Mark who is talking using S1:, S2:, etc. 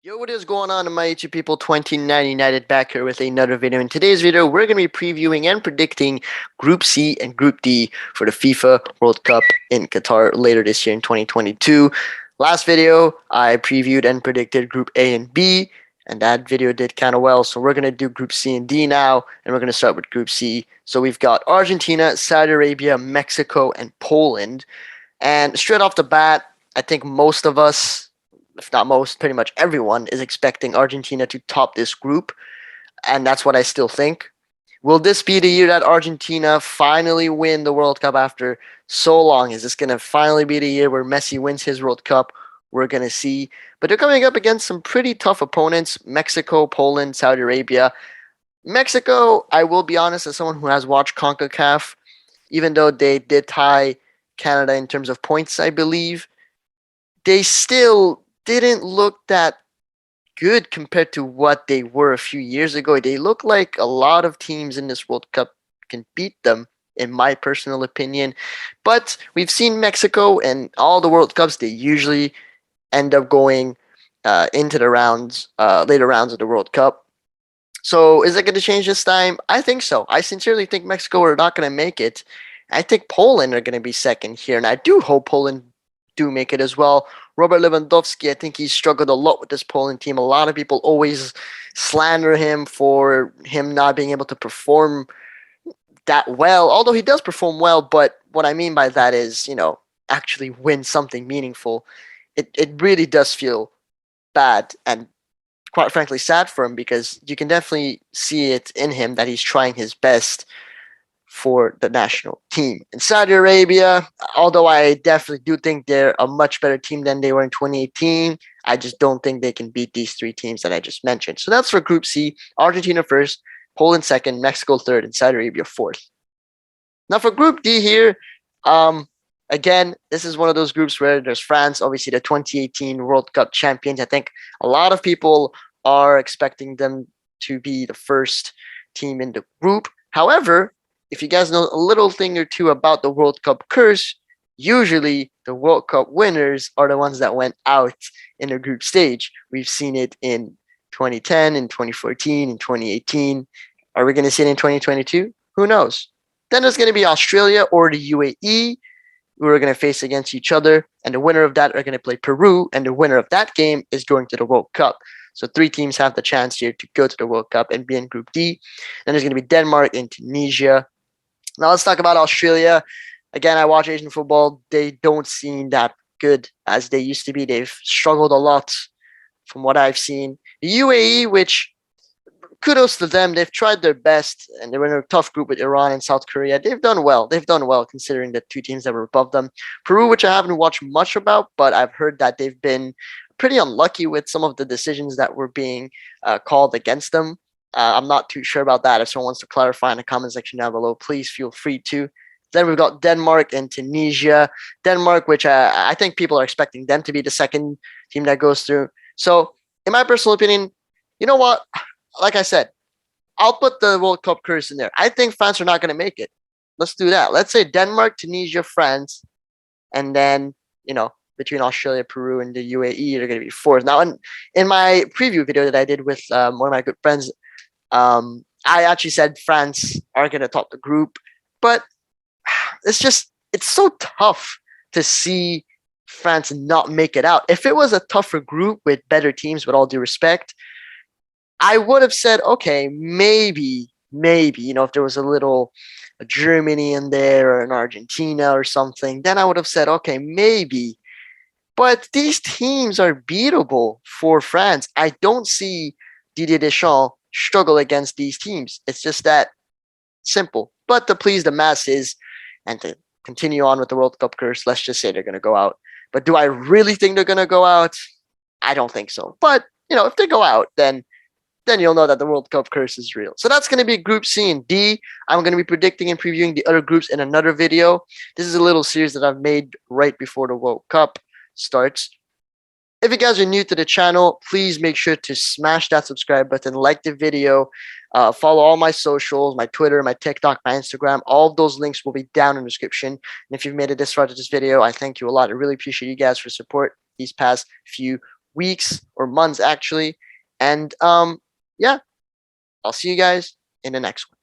S1: Yo, what is going on, my YouTube people? 29 United back here with another video. In today's video, we're going to be previewing and predicting Group C and Group D for the FIFA World Cup in Qatar later this year in 2022. Last video, I previewed and predicted Group A and B, and that video did kind of well. So we're going to do Group C and D now, and we're going to start with Group C. So we've got Argentina, Saudi Arabia, Mexico, and Poland. And straight off the bat, I think most of us, if not most, pretty much everyone is expecting Argentina to top this group, and that's what I still think. Will this be the year that Argentina finally win the World Cup after so long? Is this going to finally be the year where Messi wins his World Cup? We're going to see. But they're coming up against some pretty tough opponents: Mexico, Poland, Saudi Arabia. Mexico, I will be honest, as someone who has watched CONCACAF, even though they did tie Canada in terms of points, I believe, they still didn't look that good compared to what they were a few years ago. They look like a lot of teams in this World Cup can beat them, in my personal opinion. But we've seen Mexico and all the World Cups, they usually end up going into the rounds, later rounds of the World Cup. So is it going to change this time? I think so. I sincerely think Mexico are not going to make it. I think Poland are going to be second here, and I do hope Poland do make it as well. Robert Lewandowski, I think he's struggled a lot with this Poland team. A lot of people always slander him for him not being able to perform that well, although he does perform well. But what I mean by that is, actually win something meaningful. It really does feel bad and quite frankly sad for him, because you can definitely see it in him that he's trying his best for the national team. In Saudi Arabia, although I definitely do think they're a much better team than they were in 2018, I just don't think they can beat these three teams that I just mentioned. So that's for Group C: Argentina first, Poland second, Mexico third, and Saudi Arabia fourth. Now for Group D here, again, this is one of those groups where there's France, obviously the 2018 World Cup champions. I think a lot of people are expecting them to be the first team in the group. However, if you guys know a little thing or two about the World Cup curse, usually the World Cup winners are the ones that went out in the group stage. We've seen it in 2010, in 2014, in 2018. Are we going to see it in 2022? Who knows? Then there's going to be Australia or the UAE, who are going to face against each other, and the winner of that are going to play Peru, and the winner of that game is going to the World Cup. So three teams have the chance here to go to the World Cup and be in Group D. Then there's going to be Denmark and Tunisia. Now let's talk about Australia. Again, I watch Asian football. They don't seem that good as they used to be. They've struggled a lot from what I've seen. The UAE, which kudos to them. They've tried their best, and they were in a tough group with Iran and South Korea. They've done well. They've done well considering the two teams that were above them. Peru, which I haven't watched much about, but I've heard that they've been pretty unlucky with some of the decisions that were being called against them. I'm not too sure about that. If someone wants to clarify in the comment section down below, please feel free to. Then we've got Denmark and Tunisia. Denmark, which I think people are expecting them to be the second team that goes through. So, in my personal opinion, you know what? Like I said, I'll put the World Cup curse in there. I think France are not going to make it. Let's do that. Let's say Denmark, Tunisia, France, and then, between Australia, Peru, and the UAE, they're going to be fourth. Now, in my preview video that I did with one of my good friends, I actually said France are going to top the group, but it's so tough to see France not make it out. If it was a tougher group with better teams, with all due respect, I would have said, okay, maybe, if there was a Germany in there or an Argentina or something, then I would have said, okay, maybe. But these teams are beatable for France. I don't see Didier Deschamps struggle against these teams. It's just that simple. But to please the masses and to continue on with the World Cup curse, let's just say they're going to go out. But do I really think they're going to go out? I don't think so. But, if they go out, then you'll know that the World Cup curse is real. So that's going to be Group C and D. I'm going to be predicting and previewing the other groups in another video. This is a little series that I've made right before the World Cup starts. If you guys are new to the channel, please make sure to smash that subscribe button, like the video, follow all my socials, my Twitter, my TikTok, my Instagram. All of those links will be down in the description. And if you've made it this far to this video, I thank you a lot. I really appreciate you guys for support these past few weeks or months actually. And yeah, I'll see you guys in the next one.